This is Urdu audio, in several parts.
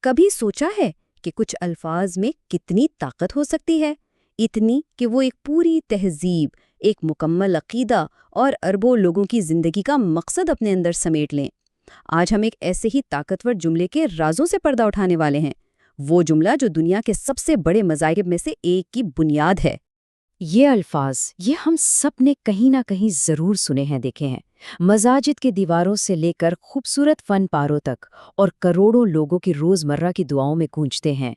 کبھی سوچا ہے کہ کچھ الفاظ میں کتنی طاقت ہو سکتی ہے؟ اتنی کہ وہ ایک پوری تہذیب، ایک مکمل عقیدہ اور اربوں لوگوں کی زندگی کا مقصد اپنے اندر سمیٹ لیں۔ آج ہم ایک ایسے ہی طاقتور جملے کے رازوں سے پردہ اٹھانے والے ہیں، وہ جملہ جو دنیا کے سب سے بڑے مذاہب میں سے ایک کی بنیاد ہے۔ یہ الفاظ ہم سب نے کہیں نہ کہیں ضرور سنے ہیں، دیکھے ہیں۔ مساجد کی دیواروں سے لے کر خوبصورت فن پاروں تک اور کروڑوں لوگوں کی روزمرہ کی دعاؤں میں گونجتے ہیں۔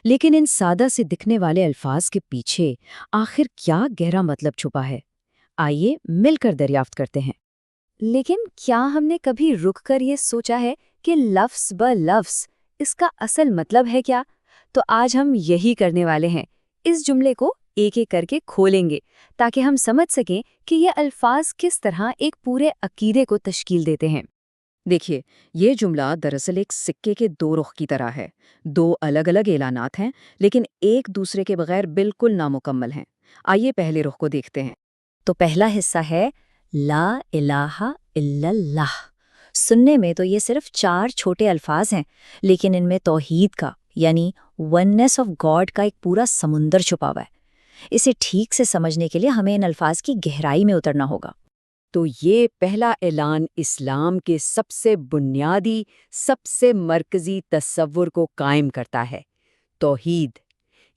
لیکن ان سادہ سے دکھنے والے الفاظ کے پیچھے آخر کیا گہرا مطلب چھپا ہے؟ آئیے مل کر دریافت کرتے ہیں۔ لیکن کیا ہم نے کبھی رک کر یہ سوچا ہے کہ لفظ ب لفظ اس کا اصل مطلب ہے کیا؟ تو آج ہم یہی کرنے والے ہیں، اس جملے کو ایک ایک کر کے کھولیں گے تاکہ ہم سمجھ سکیں کہ یہ الفاظ کس طرح ایک پورے عقیدے کو تشکیل دیتے ہیں۔ دیکھیے، یہ جملہ دراصل ایک سکے کے دو رخ کی طرح ہے۔ دو الگ الگ اعلانات ہیں، لیکن ایک دوسرے کے بغیر بالکل نامکمل ہیں۔ آئیے پہلے رخ کو دیکھتے ہیں۔ تو پہلا حصہ ہے لا الہ الا اللہ۔ سننے میں تو یہ صرف 4 چھوٹے الفاظ ہیں، لیکن ان میں توحید کا یعنی وننس آف گاڈ کا ایک پورا سمندر چھپا ہوا ہے۔ اسے ٹھیک سے سمجھنے کے لیے ہمیں ان الفاظ کی گہرائی میں اترنا ہوگا۔ تو یہ پہلا اعلان اسلام کے سب سے بنیادی، سب سے مرکزی تصور کو قائم کرتا ہے، توحید۔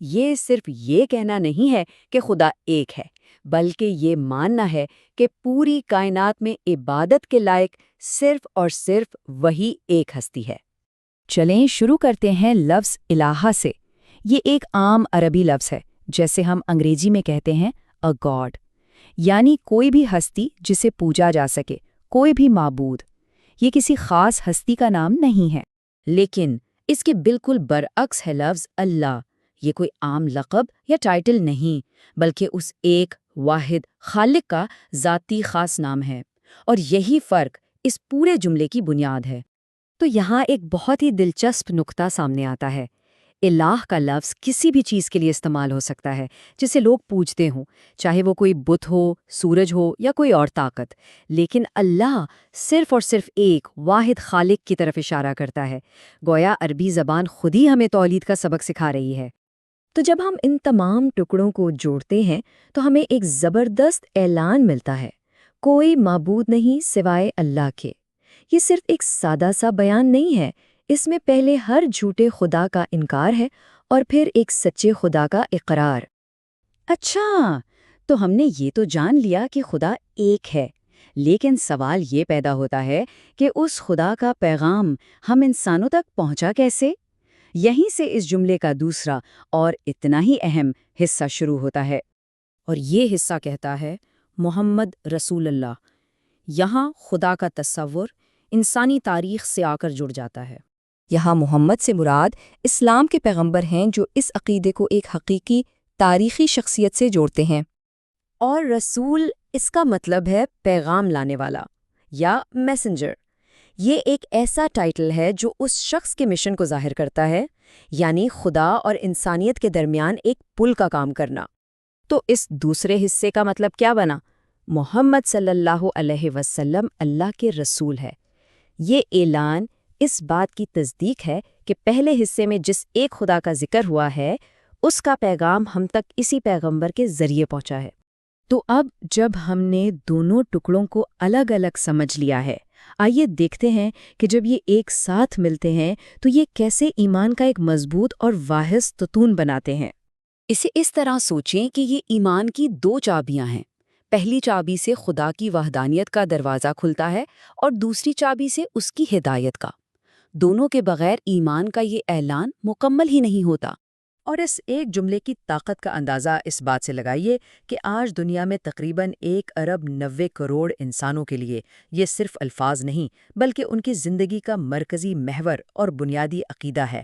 یہ صرف یہ کہنا نہیں ہے کہ خدا ایک ہے، بلکہ یہ ماننا ہے کہ پوری کائنات میں عبادت کے لائق صرف اور صرف وہی ایک ہستی ہے۔ چلیں شروع کرتے ہیں لفظ الہ سے۔ یہ ایک عام عربی لفظ ہے، جیسے ہم انگریزی میں کہتے ہیں a god، یعنی کوئی بھی ہستی جسے پوجا جا سکے، کوئی بھی معبود۔ یہ کسی خاص ہستی کا نام نہیں ہے۔ لیکن اس کے بالکل برعکس ہے لفظ اللہ۔ یہ کوئی عام لقب یا ٹائٹل نہیں، بلکہ اس ایک واحد خالق کا ذاتی خاص نام ہے، اور یہی فرق اس پورے جملے کی بنیاد ہے۔ تو یہاں ایک بہت ہی دلچسپ نقطہ سامنے آتا ہے۔ الہ کا لفظ کسی بھی چیز کے لیے استعمال ہو سکتا ہے جسے لوگ پوجتے ہوں، چاہے وہ کوئی بت ہو، سورج ہو یا کوئی اور طاقت۔ لیکن اللہ صرف اور صرف ایک واحد خالق کی طرف اشارہ کرتا ہے، گویا عربی زبان خود ہی ہمیں توحید کا سبق سکھا رہی ہے۔ تو جب ہم ان تمام ٹکڑوں کو جوڑتے ہیں تو ہمیں ایک زبردست اعلان ملتا ہے، کوئی معبود نہیں سوائے اللہ کے۔ یہ صرف ایک سادہ سا بیان نہیں ہے، اس میں پہلے ہر جھوٹے خدا کا انکار ہے اور پھر ایک سچے خدا کا اقرار۔ اچھا، تو ہم نے یہ تو جان لیا کہ خدا ایک ہے، لیکن سوال یہ پیدا ہوتا ہے کہ اس خدا کا پیغام ہم انسانوں تک پہنچا کیسے؟ یہیں سے اس جملے کا دوسرا اور اتنا ہی اہم حصہ شروع ہوتا ہے، اور یہ حصہ کہتا ہے محمد رسول اللہ۔ یہاں خدا کا تصور انسانی تاریخ سے آ کر جڑ جاتا ہے۔ یہاں محمد سے مراد اسلام کے پیغمبر ہیں جو اس عقیدے کو ایک حقیقی تاریخی شخصیت سے جوڑتے ہیں۔ اور رسول، اس کا مطلب ہے پیغام لانے والا یا میسنجر۔ یہ ایک ایسا ٹائٹل ہے جو اس شخص کے مشن کو ظاہر کرتا ہے، یعنی خدا اور انسانیت کے درمیان ایک پل کا کام کرنا۔ تو اس دوسرے حصے کا مطلب کیا بنا؟ محمد صلی اللہ علیہ وسلم اللہ کے رسول ہے۔ یہ اعلان اس بات کی تصدیق ہے کہ پہلے حصے میں جس ایک خدا کا ذکر ہوا ہے، اس کا پیغام ہم تک اسی پیغمبر کے ذریعے پہنچا ہے۔ تو اب جب ہم نے دونوں ٹکڑوں کو الگ الگ سمجھ لیا ہے، آئیے دیکھتے ہیں کہ جب یہ ایک ساتھ ملتے ہیں تو یہ کیسے ایمان کا ایک مضبوط اور واحد ستون بناتے ہیں۔ اسے اس طرح سوچیں کہ یہ ایمان کی 2 چابیاں ہیں۔ پہلی چابی سے خدا کی وحدانیت کا دروازہ کھلتا ہے، اور دوسری چابی سے اس کی ہدایت کا۔ دونوں کے بغیر ایمان کا یہ اعلان مکمل ہی نہیں ہوتا۔ اور اس ایک جملے کی طاقت کا اندازہ اس بات سے لگائیے کہ آج دنیا میں تقریباً 1.90 کروڑ انسانوں کے لیے یہ صرف الفاظ نہیں، بلکہ ان کی زندگی کا مرکزی محور اور بنیادی عقیدہ ہے۔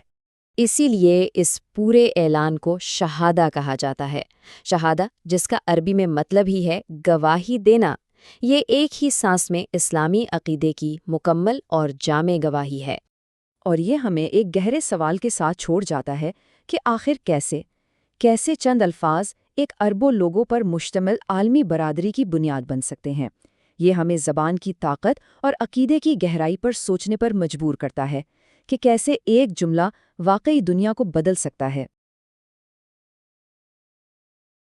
اسی لیے اس پورے اعلان کو شہادہ کہا جاتا ہے۔ شہادہ، جس کا عربی میں مطلب ہی ہے گواہی دینا، یہ ایک ہی سانس میں اسلامی عقیدے کی مکمل اور جامع گواہی ہے۔ اور یہ ہمیں ایک گہرے سوال کے ساتھ چھوڑ جاتا ہے کہ آخر کیسے چند الفاظ ایک اربوں لوگوں پر مشتمل عالمی برادری کی بنیاد بن سکتے ہیں۔ یہ ہمیں زبان کی طاقت اور عقیدے کی گہرائی پر سوچنے پر مجبور کرتا ہے کہ کیسے ایک جملہ واقعی دنیا کو بدل سکتا ہے۔